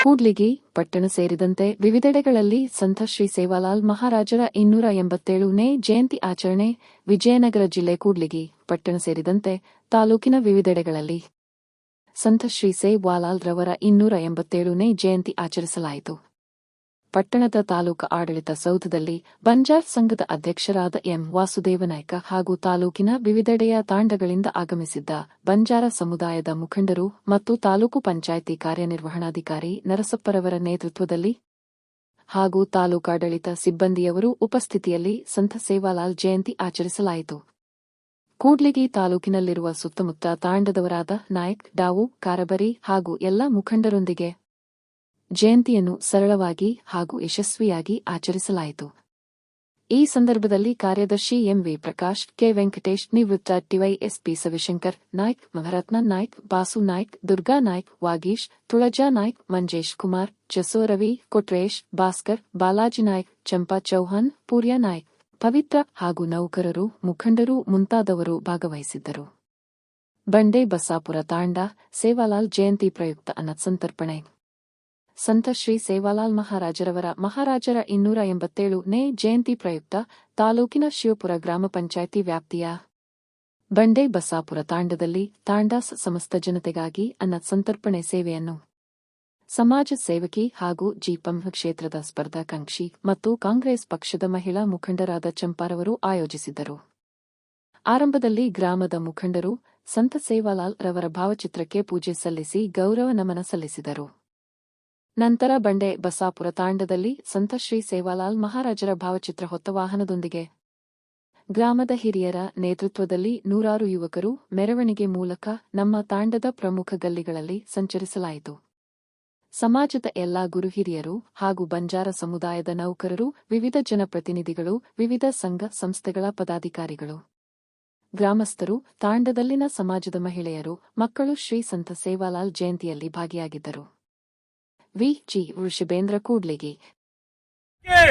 ಕೂಡ್ಲಿಗಿ ಪಟ್ಟಣ ಸೇರಿದಂತೆ ವಿವಿಧೆಡೆಗಳಲ್ಲಿ ಸಂತ ಶ್ರೀ ಸೇವಾಲಾಲ್ ಮಹಾರಾಜರ 287ನೇ ಜಯಂತಿ ಆಚರಣೆ. ವಿಜಯನಗರ ಜಿಲ್ಲೆ ಕೂಡ್ಲಿಗಿ ಪಟ್ಟಣ ಸೇರಿದಂತೆ ತಾಲೂಕಿನ ವಿವಿಧೆಡೆಗಳಲ್ಲಿ ಸಂತ ಶ್ರೀ ಸೇವಾಲಾಲ್ ರವರ 287ನೇ ಜಯಂತಿ ಆಚರಿಸಲಾಯಿತು. ಪಟ್ಟಣದ ತಾಲೂಕು ಆಡಳಿತ ಸೌಧದಲ್ಲಿ ಬಂಜಾರ್ ಸಂಘದ ಅಧ್ಯಕ್ಷರಾದ ಎಂ ವಾಸುದೇವನಾಯ್ಕ ಹಾಗೂ ತಾಲೂಕಿನ ವಿವಿಧೆಡೆಯ ತಾಂಡಗಳಿಂದ ಆಗಮಿಸಿದ್ದ ಬಂಜಾರ ಸಮುದಾಯದ ಮುಖಂಡರು ಮತ್ತು ತಾಲೂಕು ಪಂಚಾಯಿತಿ ಕಾರ್ಯನಿರ್ವಹಣಾಧಿಕಾರಿ ನರಸಪ್ಪರವರ ನೇತೃತ್ವದಲ್ಲಿ ಹಾಗೂ ತಾಲೂಕಾಡಳಿತ ಸಿಬ್ಬಂದಿಯವರು ಉಪಸ್ಥಿತಿಯಲ್ಲಿ ಸಂತ ಸೇವಾಲಾಲ್ ಜಯಂತಿ ಆಚರಿಸಲಾಯಿತು. ಕೂಡ್ಲಿಗಿ ತಾಲೂಕಿನಲ್ಲಿರುವ ಸುತ್ತಮುತ್ತ ತಾಂಡದವರಾದ ನಾಯಕ್, ಡಾವು, ಕಾರಬರಿ ಹಾಗೂ ಎಲ್ಲಾ ಮುಖಂಡರೊಂದಿಗೆ ಜಯಂತಿಯನ್ನು ಸರಳವಾಗಿ ಹಾಗೂ ಯಶಸ್ವಿಯಾಗಿ ಆಚರಿಸಲಾಯಿತು. ಈ ಸಂದರ್ಭದಲ್ಲಿ ಕಾರ್ಯದರ್ಶಿ ಎಂವಿ ಪ್ರಕಾಶ್, ಕೆ ವೆಂಕಟೇಶ್, ನಿವೃತ್ತ ಟಿವೈಎಸ್ಪಿ ಸವಿಶಂಕರ್ ನಾಯ್ಕ್, ಮಹಾರತ್ನ ನಾಯ್ಕ್, ಬಾಸು ನಾಯ್ಕ್, ದುರ್ಗಾ ನಾಯ್ಕ್, ವಾಗೀಶ್, ತುಳಜಾ ನಾಯ್ಕ್, ಮಂಜೇಶ್ ಕುಮಾರ್, ಜಸೋ ರವಿ, ಕೊಟ್ರೇಶ್, ಭಾಸ್ಕರ್, ಬಾಲಾಜಿ ನಾಯ್ಕ್, ಚಂಪಾ ಚೌಹಾನ್, ಪೂರ್ಯ ನಾಯ್ಕ್, ಪವಿತ್ರ ಹಾಗೂ ನೌಕರರು, ಮುಖಂಡರು ಮುಂತಾದವರು ಭಾಗವಹಿಸಿದ್ದರು. ಬಂಡೆ ಬಸಾಪುರ ತಾಂಡ ಸೇವಾಲಾಲ್ ಜಯಂತಿ ಪ್ರಯುಕ್ತ ಅನ್ನಸಂತರ್ಪಣೆ. ಸಂತ ಶ್ರೀ ಸೇವಾಲಾಲ್ ಮಹಾರಾಜರವರ ಮಹಾರಾಜರ 287ನೇ ಜಯಂತಿ ಪ್ರಯುಕ್ತ ತಾಲೂಕಿನ ಶಿವಪುರ ಗ್ರಾಮ ಪಂಚಾಯಿತಿ ವ್ಯಾಪ್ತಿಯ ಬಂಡೆ ಬಸಾಪುರ ತಾಂಡದಲ್ಲಿ ತಾಂಡ ಸಮಸ್ತ ಜನತೆಗಾಗಿ ಅನ್ನಸಂತರ್ಪಣೆ ಸೇವೆಯನ್ನು ಸಮಾಜ ಸೇವಕಿ ಹಾಗೂ ಜಿಪಂ ಕ್ಷೇತ್ರದ ಸ್ಪರ್ಧಾಕಾಂಕ್ಷಿ ಮತ್ತು ಕಾಂಗ್ರೆಸ್ ಪಕ್ಷದ ಮಹಿಳಾ ಮುಖಂಡರಾದ ಚಂಪಾರವರು ಆಯೋಜಿಸಿದ್ದರು. ಆರಂಭದಲ್ಲಿ ಗ್ರಾಮದ ಮುಖಂಡರು ಸಂತ ಸೇವಾಲಾಲ್ ರವರ ಭಾವಚಿತ್ರಕ್ಕೆ ಪೂಜೆ ಸಲ್ಲಿಸಿ ಗೌರವ ನಮನ ಸಲ್ಲಿಸಿದರು. ನಂತರ ಬಂಡೆ ಬಸಾಪುರ ತಾಂಡದಲ್ಲಿ ಸಂತ ಶ್ರೀ ಸೇವಾಲಾಲ್ ಮಹಾರಾಜರ ಭಾವಚಿತ್ರ ಹೊತ್ತ ವಾಹನದೊಂದಿಗೆ ಗ್ರಾಮದ ಹಿರಿಯರ ನೇತೃತ್ವದಲ್ಲಿ ನೂರಾರು ಯುವಕರು ಮೆರವಣಿಗೆ ಮೂಲಕ ನಮ್ಮ ತಾಂಡದ ಪ್ರಮುಖ ಗಲ್ಲಿಗಳಲ್ಲಿ ಸಂಚರಿಸಲಾಯಿತು. ಸಮಾಜದ ಎಲ್ಲಾ ಗುರು ಹಿರಿಯರು ಹಾಗೂ ಬಂಜಾರ ಸಮುದಾಯದ ನೌಕರರು, ವಿವಿಧ ಜನಪ್ರತಿನಿಧಿಗಳು, ವಿವಿಧ ಸಂಘ ಸಂಸ್ಥೆಗಳ ಪದಾಧಿಕಾರಿಗಳು, ಗ್ರಾಮಸ್ಥರು, ತಾಂಡದಲ್ಲಿನ ಸಮಾಜದ ಮಹಿಳೆಯರು, ಮಕ್ಕಳು ಶ್ರೀ ಸಂತ ಸೇವಾಲಾಲ್ ಜಯಂತಿಯಲ್ಲಿ ಭಾಗಿಯಾಗಿದ್ದರು. ವಿ. ಜಿ. ಋಷಭೇಂದ್ರ ಕೂಡ್ಲಿಗಿ. जय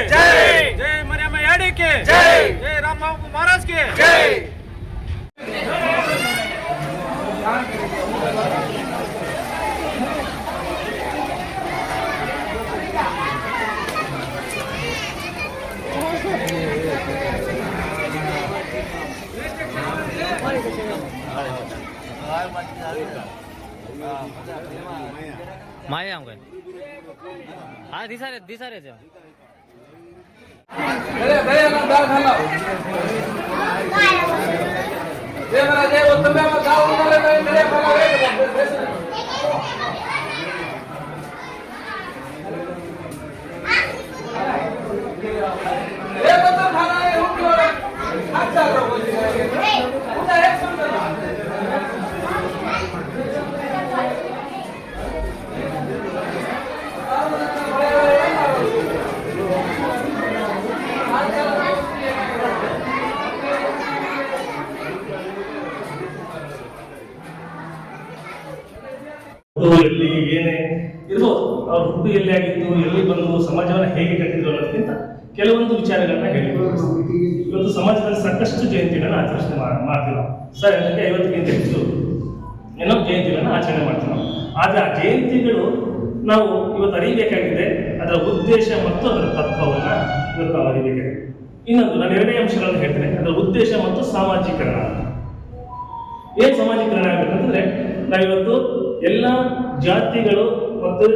जय मरियम याडी के जय जय राम बाबू महाराज के जय माया हम गए हाँ दिशा रे जा अरे भैया ना दाल खाना ये मेरा जय वो तुम्हें मैं दाल वाले मेरे खाना रे ये तो खाना है हम क्यों अच्छा रहो पूरा एक सुंदर ಎಲ್ಲಿ ಏನೇ ಇರ್ಬೋದು, ಅವ್ರ ಹುಟ್ಟು ಎಲ್ಲಿ ಆಗಿತ್ತು, ಎಲ್ಲಿ ಬಂದು ಸಮಾಜವನ್ನು ಹೇಗೆ ಕಟ್ಟಿದ್ರು ಅನ್ನೋದಕ್ಕಿಂತ ಕೆಲವೊಂದು ವಿಚಾರಗಳನ್ನ ಹೇಳಿದ್ರು. ಇವತ್ತು ಸಮಾಜದಲ್ಲಿ ಸಾಕಷ್ಟು ಜಯಂತಿಗಳನ್ನ ಆಚರಣೆ ಮಾಡ್ತೀವಿ ನಾವು. ಸರ್ ಅದಕ್ಕೆ 50ಕ್ಕಿಂತ ಹೆಚ್ಚು ಏನೋ ಜಯಂತಿಗಳನ್ನ ಆಚರಣೆ ಮಾಡ್ತೀವಿ ನಾವು. ಆದರೆ ಆ ಜಯಂತಿಗಳು ನಾವು ಇವತ್ತು ಅರಿಬೇಕಾಗಿದೆ, ಅದರ ಉದ್ದೇಶ ಮತ್ತು ಅದರ ತತ್ವವನ್ನ ಇವತ್ತು ನಾವು ಅರಿಬೇಕಾಗಿದೆ. ಇನ್ನೊಂದು ನಾನು ಎರಡನೇ ಅಂಶಗಳನ್ನು ಹೇಳ್ತೇನೆ, ಅದರ ಉದ್ದೇಶ ಮತ್ತು ಸಾಮಾಜೀಕರಣ. ಏನ್ ಸಾಮಾಜೀಕರಣ ಆಗ್ಬೇಕಂತಂದ್ರೆ, ನಾವಿವತ್ತು ಎಲ್ಲ ಜಾತಿಗಳು ಮತ್ತು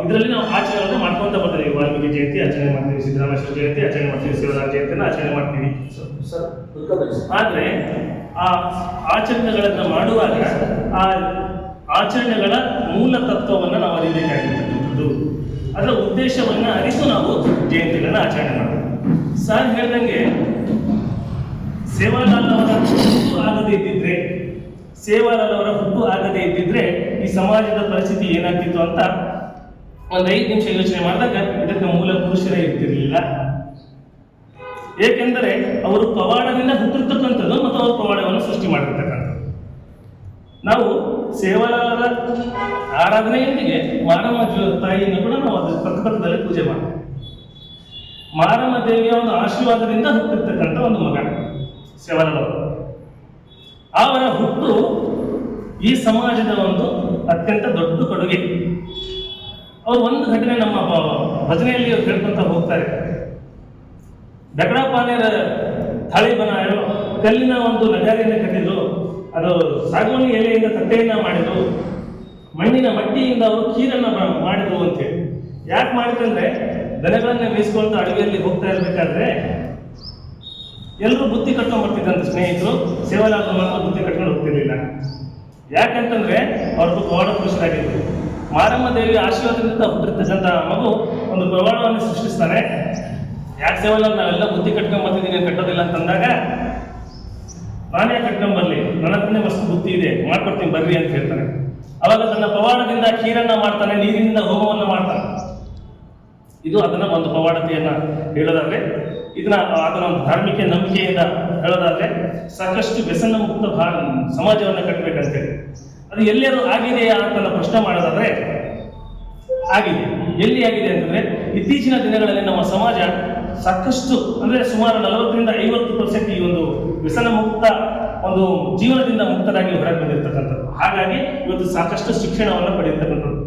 ಇದರಲ್ಲಿ ನಾವು ಆಚರಣೆ ಮಾಡ್ಕೊಂತ ಬರ್ತೀವಿ. ವಾಲ್ಮೀಕಿ ಜಯಂತಿ ಆಚರಣೆ ಮಾಡ್ತೀವಿ, ಸಿದ್ದರಾಮೇಶ್ವರ ಜಯಂತಿ ಆಚರಣೆ ಮಾಡ್ತೀವಿ, ಸೇವಾಲಾಲ್ ಜಯಂತಿಯನ್ನು ಆಚರಣೆ ಮಾಡ್ತೀವಿ. ಆದ್ರೆ ಆ ಆಚರಣೆಗಳನ್ನ ಮಾಡುವಾಗ ಆ ಆಚರಣೆಗಳ ಮೂಲ ತತ್ವವನ್ನು ನಾವು ಅರಿಬೇಕಾಗಿರ್ತಕ್ಕಂಥದ್ದು, ಅದರ ಉದ್ದೇಶವನ್ನ ಅರಿತು ನಾವು ಜಯಂತಿಗಳನ್ನ ಆಚರಣೆ ಮಾಡಬೇಕು. ಸರ್ ಹೇಳ್ದಂಗೆ ಸೇವಾಲಾಲ್ ಅವರ ಹುಟ್ಟು ಆಗದೇ ಇದ್ದಿದ್ರೆ ಈ ಸಮಾಜದ ಪರಿಸ್ಥಿತಿ ಏನಾಗ್ತಿತ್ತು ಅಂತ ಒಂದು 5 ನಿಮಿಷ ಯೋಚನೆ ಮಾಡಿದಾಗ ಇದಕ್ಕೆ ಮೂಲ ಪುರುಷರೇ ಇರ್ತಿರ್ಲಿಲ್ಲ. ಏಕೆಂದರೆ ಅವರು ಪವಾಡದಿಂದ ಹುಟ್ಟಿರ್ತಕ್ಕಂಥದ್ದು ಮತ್ತು ಅವರು ಪವಾಡವನ್ನು ಸೃಷ್ಟಿ ಮಾಡಿರ್ತಕ್ಕಂಥದ್ದು. ನಾವು ಸೇವಾಲಾಲರ ಆರಾಧನೆಯೊಂದಿಗೆ ಮಾರಮ್ಮ ತಾಯಿಯನ್ನು ಕೂಡ ನಾವು ಅದರ ಪಕ್ಕದಲ್ಲಿ ಪೂಜೆ ಮಾಡ್ತೀವಿ. ಮಾರಮ್ಮ ದೇವಿಯ ಒಂದು ಆಶೀರ್ವಾದದಿಂದ ಹುಟ್ಟಿರ್ತಕ್ಕಂಥ ಒಂದು ಮಗ ಸೇವಾಲಾಲ್ ಅವರು. ಅವರ ಹುಟ್ಟು ಈ ಸಮಾಜದ ಒಂದು ಅತ್ಯಂತ ದೊಡ್ಡ ಕೊಡುಗೆ. ಅವ್ರು ಒಂದು ಘಟನೆ ನಮ್ಮ ಭಜನೆಯಲ್ಲಿ ಅವ್ರು ಹೇಳ್ಕೊಂತ ಹೋಗ್ತಾರೆ. ದಗಡಪಾನೇರ ಥಳಿಬನ ಕಲ್ಲಿನ ಒಂದು ನಗಾರಿಯನ್ನು ಕಟ್ಟಿದ್ರು, ಅದು ಸಾಗುವನಿ ಎಲೆಯಿಂದ ತಟ್ಟೆಯನ್ನ ಮಾಡಿದ್ರು, ಮಣ್ಣಿನ ಮಟ್ಟಿಯಿಂದ ಅವರು ಖೀರನ್ನ ಮಾಡಿದ್ರು ಅಂತೇಳಿ. ಯಾಕೆ ಮಾಡಿದ್ರಂದ್ರೆ ದನಗಳನ್ನ ಮೇಯಿಸ್ಕೊಂಡು ಅಡವಿಯಲ್ಲಿ ಹೋಗ್ತಾ ಇರ್ಬೇಕಾದ್ರೆ ಎಲ್ಲರೂ ಬುತ್ತಿ ಕಟ್ಕೊಂಡು ಬರ್ತಿದ್ದಂತೆ ಸ್ನೇಹಿತರು, ಸೇವಾಲಾಲ್ ಮಾತ್ರ ಬುತ್ತಿ ಕಟ್ಕೊಂಡು ಹೋಗ್ತಿರ್ಲಿಲ್ಲ. ಯಾಕಂತಂದ್ರೆ ಅವ್ರದ್ದು ಪವಾಡ ಪುರುಷರಾಗಿದ್ರು. ಮಾರಮ್ಮ ದೇವಿ ಆಶೀರ್ವಾದದಿಂದ ಹುಟ್ಟಿರ್ತಕ್ಕಂಥ ಮಗು ಒಂದು ಪವಾಡವನ್ನು ಸೃಷ್ಟಿಸ್ತಾನೆ. ಯಾಕೆ ಸೇವಾಲಾಲ್ ನಾವೆಲ್ಲ ಬುತ್ತಿ ಕಟ್ಕೊಂಡ್ ಬರ್ತಿದ್ದೀನಿ ಕಟ್ಟೋದಿಲ್ಲ ಅಂತಂದಾಗ, ನಾನೇ ಕಟ್ಕೊಂಡ್ ಬರ್ಲಿ, ನನ್ನ ಹತ್ರನೇ ಮಸ್ತ್ ಬುತ್ತಿ ಇದೆ, ಮಾಡ್ಕೊಡ್ತೀನಿ ಬರ್ರಿ ಅಂತ ಹೇಳ್ತಾನೆ. ಅವಾಗ ತನ್ನ ಪವಾಡದಿಂದ ಖೀರನ್ನ ಮಾಡ್ತಾನೆ, ನೀರಿನಿಂದ ಹೋಮವನ್ನು ಮಾಡ್ತಾನೆ. ಇದು ಅದನ್ನ ಒಂದು ಪವಾಡತೆಯನ್ನ ಹೇಳೋದಾದ್ರೆ, ಇದನ್ನ ಅದನ್ನ ಒಂದು ಧಾರ್ಮಿಕ ನಂಬಿಕೆಯಿಂದ ಹೇಳೋದಾದ್ರೆ ಸಾಕಷ್ಟು ವ್ಯಸನ ಮುಕ್ತ ಸಮಾಜವನ್ನ ಕಟ್ಟಬೇಕಂತೇಳಿ. ಅದು ಎಲ್ಲರೂ ಆಗಿದೆಯಾ ಅಂತ ಪ್ರಶ್ನೆ ಮಾಡೋದಾದ್ರೆ ಆಗಿದೆ. ಎಲ್ಲಿ ಆಗಿದೆ ಅಂತಂದ್ರೆ ಇತ್ತೀಚಿನ ದಿನಗಳಲ್ಲಿ ನಮ್ಮ ಸಮಾಜ ಸಾಕಷ್ಟು ಅಂದ್ರೆ ಸುಮಾರು 40ರಿಂದ 50% ಈ ಒಂದು ವ್ಯಸನ ಮುಕ್ತ ಒಂದು ಜೀವನದಿಂದ ಮುಕ್ತರಾಗಿ ಹೊರಗೆ ಬಂದಿರ್ತಕ್ಕಂಥದ್ದು. ಹಾಗಾಗಿ ಇವತ್ತು ಸಾಕಷ್ಟು ಶಿಕ್ಷಣವನ್ನು ಪಡೆಯತಕ್ಕಂಥದ್ದು.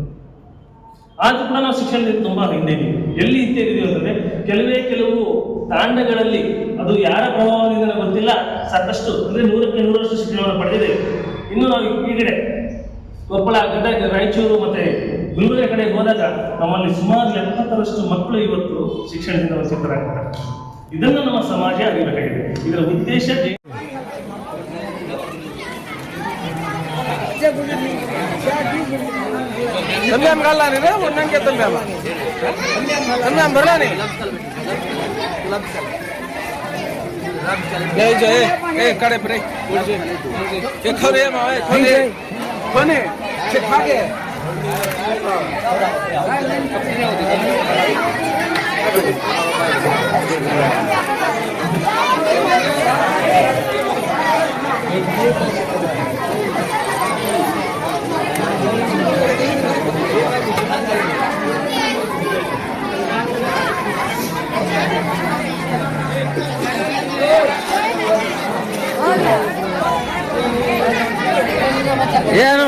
ಆದ್ರೂ ಕೂಡ ನಾವು ಶಿಕ್ಷಣದಲ್ಲಿ ತುಂಬಾ ಹಿಂದೆ ಇದೀವಿ. ಎಲ್ಲಿ ಹಿಂದೆ ಇದೀವಿ ಅಂತಂದ್ರೆ ಕೆಲವು ತಾಂಡಗಳಲ್ಲಿ, ಅದು ಯಾರ ಪ್ರಭಾವದಿಂದ ಗೊತ್ತಿಲ್ಲ, ಸಾಕಷ್ಟು ಅಂದ್ರೆ 100ಕ್ಕೆ 100ರಷ್ಟು ಶಿಕ್ಷಣವನ್ನು ಪಡೆದಿದ್ದೇವೆ. ಇನ್ನು ನಾವು ಈ ಕಡೆ ಕೊಪ್ಪಳ, ಗದಗ, ರಾಯಚೂರು ಮತ್ತೆ ಗುಲ್ಬರ್ಗ ಕಡೆ ಹೋದಾಗ ನಮ್ಮಲ್ಲಿ ಸುಮಾರು 70ರಷ್ಟು ಮಕ್ಕಳು ಇವತ್ತು ಶಿಕ್ಷಣದಿಂದ ವಂಚಿತರಾಗ್ತಾರೆ. ಇದನ್ನು ನಮ್ಮ ಸಮಾಜ ಅರಿಬೇಕಾಗಿದೆ. ಇದರ ಉದ್ದೇಶ ತಂಬ್ಯಾಮ್ ಗಲ್ಲ ನೀನು ಒಂದಂಗೆ ತಂಬ್ಯಾಮ ಬರಲ್ಲ ನೀ ಏ ಕಡೆ ಬ್ರೇಕ್ ಏ ಖರೆ ಮಾವೆ ಕೊನೆ ಹಾಗೆ ಏನು